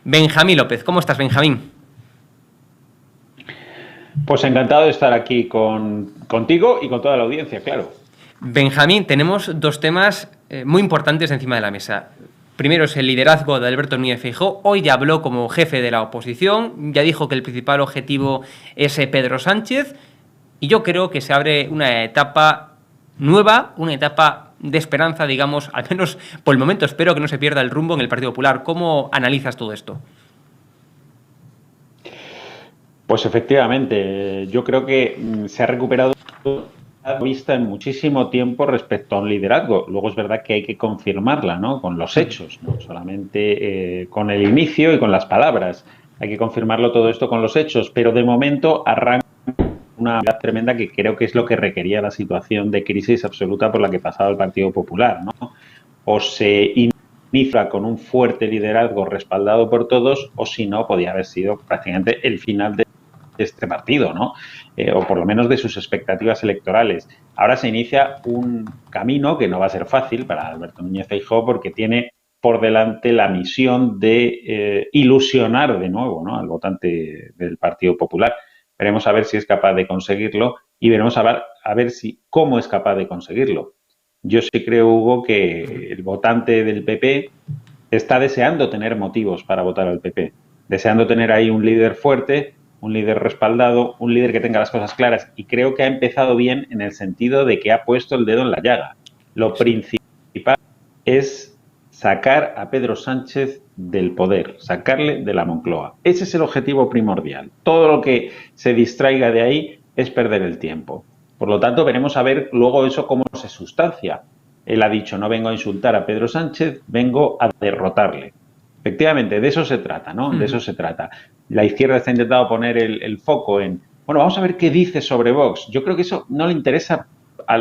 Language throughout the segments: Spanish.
Benjamín López. ¿Cómo estás, Benjamín? Pues encantado de estar aquí contigo y con toda la audiencia, claro. Benjamín, tenemos dos temas muy importantes encima de la mesa. Primero es el liderazgo de Alberto Núñez Feijóo. Hoy ya habló como jefe de la oposición, ya dijo que el principal objetivo es Pedro Sánchez, y yo creo que se abre una etapa nueva, una etapa de esperanza, digamos, al menos por el momento espero que no se pierda el rumbo en el Partido Popular. ¿Cómo analizas todo esto? Pues efectivamente, yo creo que se ha recuperado la vista en muchísimo tiempo respecto a un liderazgo. Luego es verdad que hay que confirmarla, ¿no? Con los hechos, no solamente con el inicio y con las palabras. Hay que confirmarlo todo esto con los hechos, pero de momento arranca una unidad tremenda que creo que es lo que requería la situación de crisis absoluta por la que pasaba el Partido Popular, ¿no? O se inicia con un fuerte liderazgo respaldado por todos, o si no, podía haber sido prácticamente el final de este partido, ¿no? O por lo menos de sus expectativas electorales. Ahora se inicia un camino que no va a ser fácil para Alberto Núñez Feijóo porque tiene por delante la misión de ilusionar de nuevo, ¿no?, al votante del Partido Popular. Veremos a ver si es capaz de conseguirlo y veremos a ver si cómo es capaz de conseguirlo. Yo sí creo, Hugo, que el votante del PP está deseando tener motivos para votar al PP, deseando tener ahí un líder fuerte, un líder respaldado, un líder que tenga las cosas claras, y creo que ha empezado bien en el sentido de que ha puesto el dedo en la llaga. Lo principal es sacar a Pedro Sánchez del poder, sacarle de la Moncloa. Ese es el objetivo primordial. Todo lo que se distraiga de ahí es perder el tiempo. Por lo tanto, veremos a ver luego eso cómo se sustancia. Él ha dicho, no vengo a insultar a Pedro Sánchez, vengo a derrotarle. Efectivamente, de eso se trata, ¿no? De eso se trata. La izquierda está intentando poner el foco en, bueno, vamos a ver qué dice sobre Vox. Yo creo que eso no le interesa,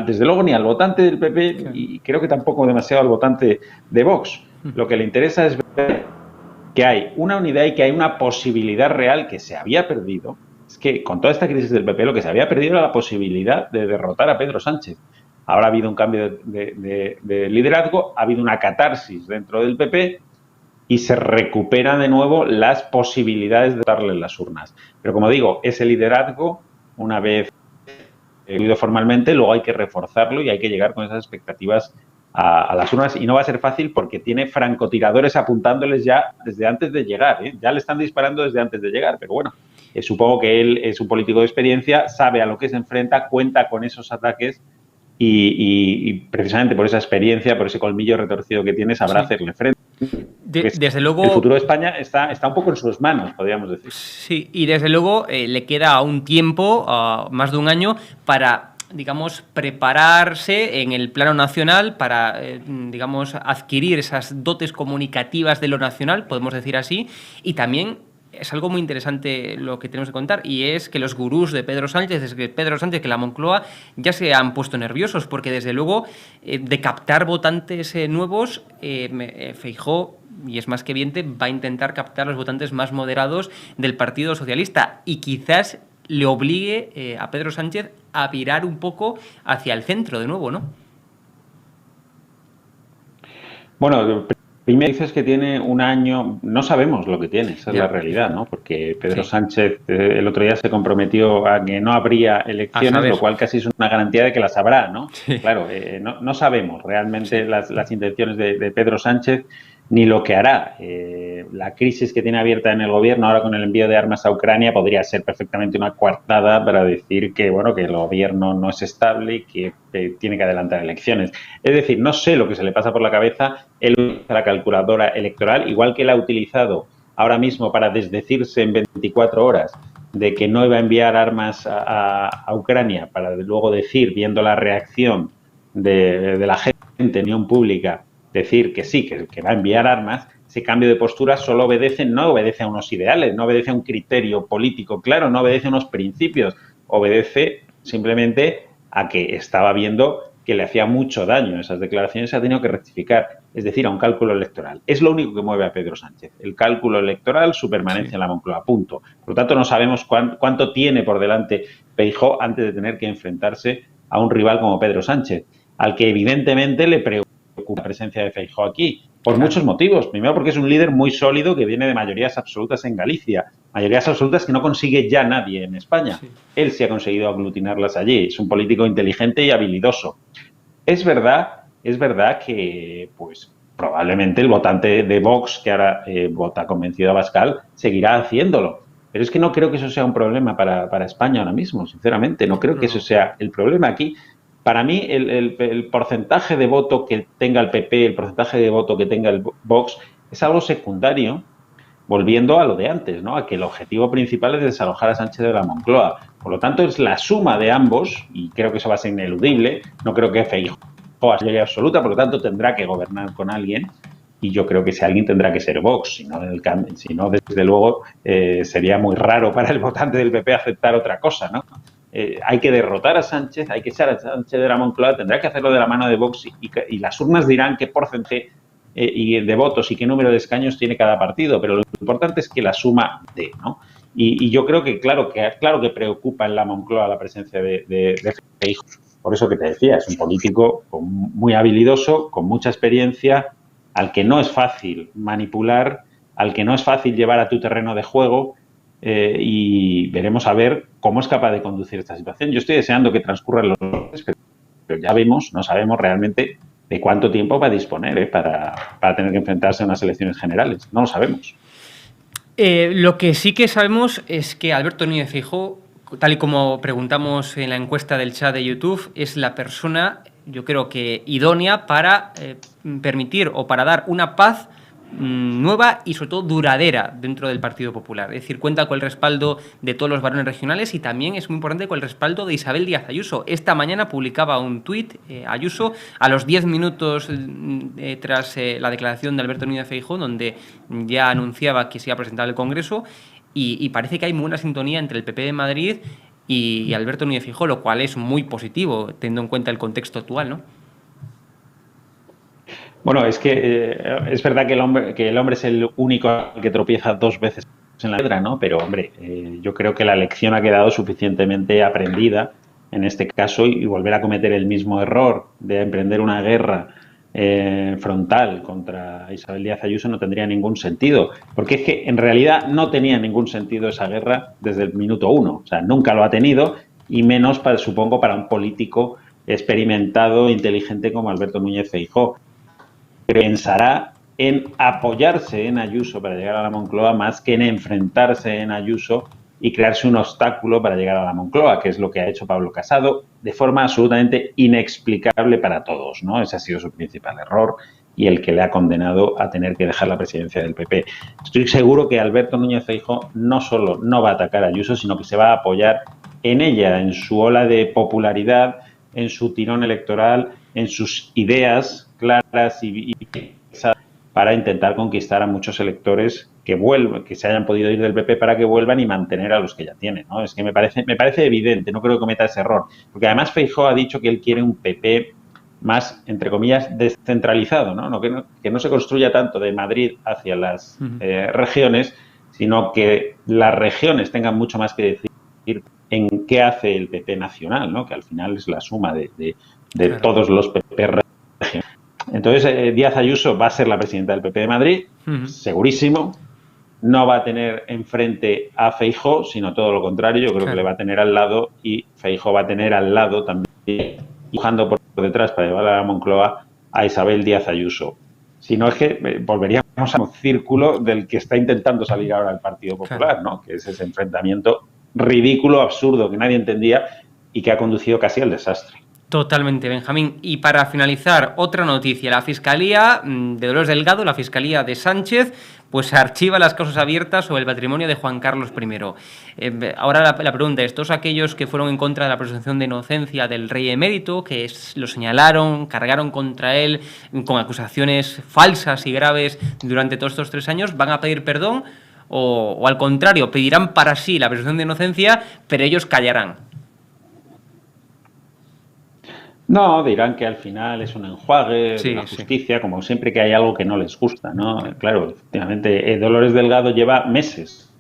desde luego, ni al votante del PP y creo que tampoco demasiado al votante de Vox. Lo que le interesa es ver que hay una unidad y que hay una posibilidad real que se había perdido. Es que con toda esta crisis del PP lo que se había perdido era la posibilidad de derrotar a Pedro Sánchez. Ahora ha habido un cambio de liderazgo, ha habido una catarsis dentro del PP y se recuperan de nuevo las posibilidades de darle en las urnas. Pero como digo, ese liderazgo, una vez incluido formalmente, luego hay que reforzarlo y hay que llegar con esas expectativas a las urnas, y no va a ser fácil porque tiene francotiradores apuntándoles ya desde antes de llegar, ¿eh? Ya le están disparando desde antes de llegar, pero bueno, supongo que él es un político de experiencia, sabe a lo que se enfrenta, cuenta con esos ataques y precisamente por esa experiencia, por ese colmillo retorcido que tiene, sabrá hacerle frente. Desde luego, el futuro de España está un poco en sus manos, podríamos decir. Sí, y desde luego le queda aún tiempo, más de un año, para, digamos, prepararse en el plano nacional, para, digamos, adquirir esas dotes comunicativas de lo nacional, podemos decir así, y también es algo muy interesante lo que tenemos que contar, y es que los gurús de Pedro Sánchez, que la Moncloa, ya se han puesto nerviosos, porque desde luego de captar votantes nuevos, Feijóo, y es más que evidente, va a intentar captar los votantes más moderados del Partido Socialista, y quizás le obligue a Pedro Sánchez a virar un poco hacia el centro de nuevo, ¿no? Bueno, primero dices que tiene un año, no sabemos lo que tiene, esa es Ya. la realidad, ¿no? Porque Pedro Sí. Sánchez el otro día se comprometió a que no habría elecciones, lo cual casi es una garantía de que las habrá, ¿no? Sí. Claro, no sabemos realmente las intenciones de Pedro Sánchez ni lo que hará. La crisis que tiene abierta en el gobierno ahora con el envío de armas a Ucrania podría ser perfectamente una coartada para decir que, bueno, que el gobierno no es estable y que tiene que adelantar elecciones. Es decir, no sé lo que se le pasa por la cabeza. Él utiliza la calculadora electoral, igual que la ha utilizado ahora mismo para desdecirse en 24 horas de que no iba a enviar armas a Ucrania, para luego decir, viendo la reacción de la gente, opinión pública, decir que sí, que va a enviar armas. Ese cambio de postura solo no obedece a unos ideales, no obedece a un criterio político claro, no obedece a unos principios, obedece simplemente a que estaba viendo que le hacía mucho daño esas declaraciones, se ha tenido que rectificar, es decir, a un cálculo electoral. Es lo único que mueve a Pedro Sánchez, el cálculo electoral, su permanencia en la Moncloa, punto. Por lo tanto, no sabemos cuánto tiene por delante Feijóo antes de tener que enfrentarse a un rival como Pedro Sánchez, al que evidentemente le preocupa la presencia de Feijóo aquí, por Claro. muchos motivos. Primero porque es un líder muy sólido que viene de mayorías absolutas en Galicia, mayorías absolutas que no consigue ya nadie en España. Sí. Él sí ha conseguido aglutinarlas allí. Es un político inteligente y habilidoso. Es verdad que, pues, probablemente el votante de Vox, que ahora vota convencido a Abascal, seguirá haciéndolo. Pero es que no creo que eso sea un problema para España ahora mismo, sinceramente. No creo que eso No. sea el problema aquí. Para mí, el porcentaje de voto que tenga el PP, el porcentaje de voto que tenga el Vox, es algo secundario, volviendo a lo de antes, ¿no? A que el objetivo principal es desalojar a Sánchez de la Moncloa. Por lo tanto, es la suma de ambos, y creo que eso va a ser ineludible. No creo que Feijóo mayoría absoluta, por lo tanto tendrá que gobernar con alguien, y yo creo que ese alguien tendrá que ser Vox, si no desde luego sería muy raro para el votante del PP aceptar otra cosa, ¿no? Hay que derrotar a Sánchez, hay que echar a Sánchez de la Moncloa, tendrá que hacerlo de la mano de Vox y las urnas dirán qué porcentaje de votos y qué número de escaños tiene cada partido, pero lo importante es que la suma dé, ¿no? Y yo creo que claro que preocupa en la Moncloa la presencia de Feijóo. Por eso que te decía, es un político muy habilidoso, con mucha experiencia, al que no es fácil manipular, al que no es fácil llevar a tu terreno de juego, y veremos a ver cómo es capaz de conducir esta situación. Yo estoy deseando que transcurran los meses, pero ya vemos, no sabemos realmente de cuánto tiempo va a disponer para tener que enfrentarse a unas elecciones generales. No lo sabemos. Lo que sí que sabemos es que Alberto Núñez Feijóo, tal y como preguntamos en la encuesta del chat de YouTube, es la persona, yo creo que idónea para permitir o para dar una paz nueva y sobre todo duradera dentro del Partido Popular. Es decir, cuenta con el respaldo de todos los varones regionales y también es muy importante con el respaldo de Isabel Díaz Ayuso. Esta mañana publicaba un tuit Ayuso a los 10 minutos tras la declaración de Alberto Núñez Feijóo, donde ya anunciaba que se iba a presentar al Congreso y parece que hay muy buena sintonía entre el PP de Madrid y Alberto Núñez Feijóo, lo cual es muy positivo teniendo en cuenta el contexto actual, ¿no? Bueno, es que es verdad que el hombre es el único que tropieza dos veces en la piedra, ¿no? Pero, hombre, yo creo que la lección ha quedado suficientemente aprendida en este caso y volver a cometer el mismo error de emprender una guerra frontal contra Isabel Díaz Ayuso no tendría ningún sentido. Porque es que en realidad no tenía ningún sentido esa guerra desde el minuto uno. O sea, nunca lo ha tenido y menos, supongo, para un político experimentado, inteligente como Alberto Núñez Feijóo. Pensará en apoyarse en Ayuso para llegar a la Moncloa más que en enfrentarse en Ayuso y crearse un obstáculo para llegar a la Moncloa, que es lo que ha hecho Pablo Casado de forma absolutamente inexplicable para todos, ¿no? Ese ha sido su principal error y el que le ha condenado a tener que dejar la presidencia del PP. Estoy seguro que Alberto Núñez Feijóo no solo no va a atacar a Ayuso, sino que se va a apoyar en ella, en su ola de popularidad, en su tirón electoral, en sus ideas claras y para intentar conquistar a muchos electores que vuelvan, que se hayan podido ir del PP para que vuelvan y mantener a los que ya tienen, ¿no? Es que me parece evidente, no creo que cometa ese error, porque además Feijóo ha dicho que él quiere un PP más, entre comillas, descentralizado, ¿no? Que no se construya tanto de Madrid hacia las regiones, sino que las regiones tengan mucho más que decir en qué hace el PP nacional, ¿no? Que al final es la suma de claro, todos los PP regionales. Entonces, Díaz Ayuso va a ser la presidenta del PP de Madrid, segurísimo. No va a tener enfrente a Feijóo, sino todo lo contrario. Yo creo que le va a tener al lado y Feijóo va a tener al lado también, empujando por detrás para llevar a la Moncloa a Isabel Díaz Ayuso. Si no es que volveríamos a un círculo del que está intentando salir ahora el Partido Popular, ¿no? Que es ese enfrentamiento ridículo, absurdo, que nadie entendía y que ha conducido casi al desastre. Totalmente, Benjamín. Y para finalizar, otra noticia. La Fiscalía de Dolores Delgado, la Fiscalía de Sánchez, pues archiva las causas abiertas sobre el patrimonio de Juan Carlos I. Ahora la pregunta es, todos aquellos que fueron en contra de la presunción de inocencia del rey emérito, que lo señalaron, cargaron contra él con acusaciones falsas y graves durante todos estos 3 años, ¿van a pedir perdón o al contrario, pedirán para sí la presunción de inocencia, pero ellos callarán? No, dirán que al final es un enjuague, una justicia, como siempre que hay algo que no les gusta, ¿no? Claro, efectivamente, Dolores Delgado lleva meses,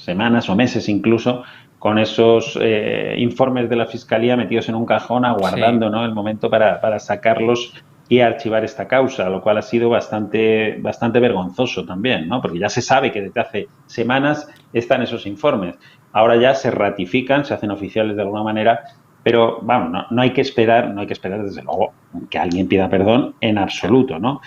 semanas o meses incluso, con esos informes de la Fiscalía metidos en un cajón, aguardando, ¿no? El momento para sacarlos y archivar esta causa, lo cual ha sido bastante vergonzoso también, ¿no? Porque ya se sabe que desde hace semanas están esos informes. Ahora ya se ratifican, se hacen oficiales de alguna manera, pero vamos, no hay que esperar desde luego que alguien pida perdón en absoluto, ¿no?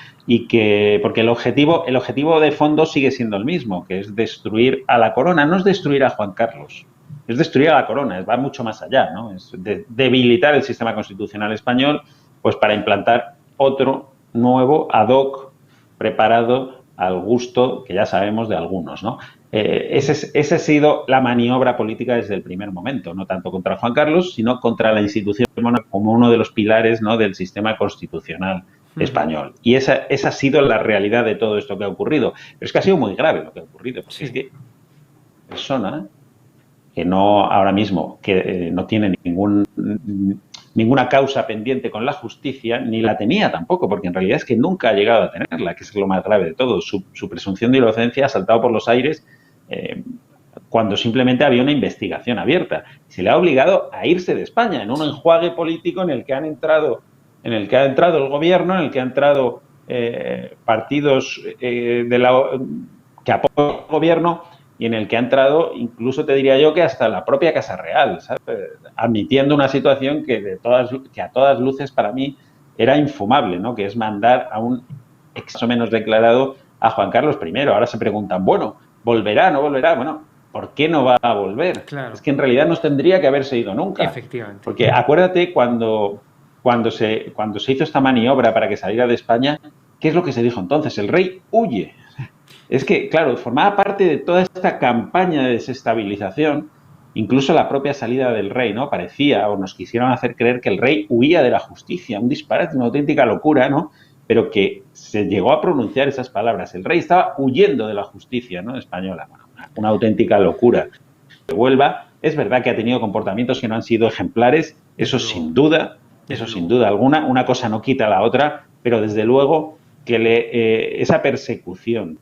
Porque el objetivo de fondo sigue siendo el mismo, que es destruir a la corona, no es destruir a Juan Carlos, es destruir a la corona, va mucho más allá, ¿no? Es debilitar el sistema constitucional español, pues para implantar otro nuevo ad hoc preparado al gusto que ya sabemos de algunos, ¿no? Esa ha sido la maniobra política desde el primer momento, no tanto contra Juan Carlos, sino contra la institución como uno de los pilares, ¿no?, del sistema constitucional español. Y esa ha sido la realidad de todo esto que ha ocurrido. Pero es que ha sido muy grave lo que ha ocurrido, porque es que persona que no ahora mismo que no tiene ninguna causa pendiente con la justicia, ni la tenía tampoco, porque en realidad es que nunca ha llegado a tenerla, que es lo más grave de todo. Su presunción de inocencia ha saltado por los aires cuando simplemente había una investigación abierta. Se le ha obligado a irse de España en un enjuague político en el que ha entrado el gobierno, en el que han entrado partidos que apoyan al gobierno y en el que ha entrado, incluso te diría yo, que hasta la propia Casa Real, ¿sabes? Admitiendo una situación que a todas luces para mí era infumable, ¿no? Que es mandar a un ex o menos declarado a Juan Carlos I. Ahora se preguntan, bueno, ¿volverá, no volverá? Bueno, ¿por qué no va a volver? Claro. Es que en realidad no tendría que haberse ido nunca. Efectivamente. Porque acuérdate cuando se hizo esta maniobra para que saliera de España, ¿qué es lo que se dijo entonces? El rey huye. Es que, claro, formaba parte de toda esta campaña de desestabilización, incluso la propia salida del rey, ¿no? Parecía, o nos quisieron hacer creer que el rey huía de la justicia, un disparate, una auténtica locura, ¿no? Pero que se llegó a pronunciar esas palabras. El rey estaba huyendo de la justicia, ¿no?, española. Bueno, una auténtica locura. Que vuelva, es verdad que ha tenido comportamientos que no han sido ejemplares, eso sin duda alguna, una cosa no quita la otra, pero desde luego que esa persecución,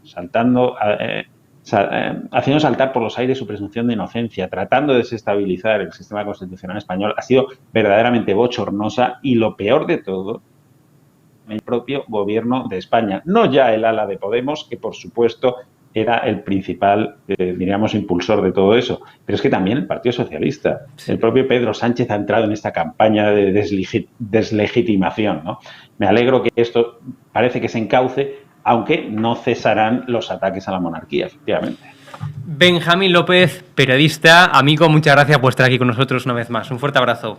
haciendo saltar por los aires su presunción de inocencia, tratando de desestabilizar el sistema constitucional español, ha sido verdaderamente bochornosa y lo peor de todo, el propio gobierno de España. No ya el ala de Podemos, que por supuesto era el principal, diríamos, impulsor de todo eso, pero es que también el Partido Socialista, el propio Pedro Sánchez ha entrado en esta campaña de deslegitimación, ¿no? Me alegro que esto parece que se encauce, aunque no cesarán los ataques a la monarquía, efectivamente. Benjamín López, periodista, amigo, muchas gracias por estar aquí con nosotros una vez más. Un fuerte abrazo.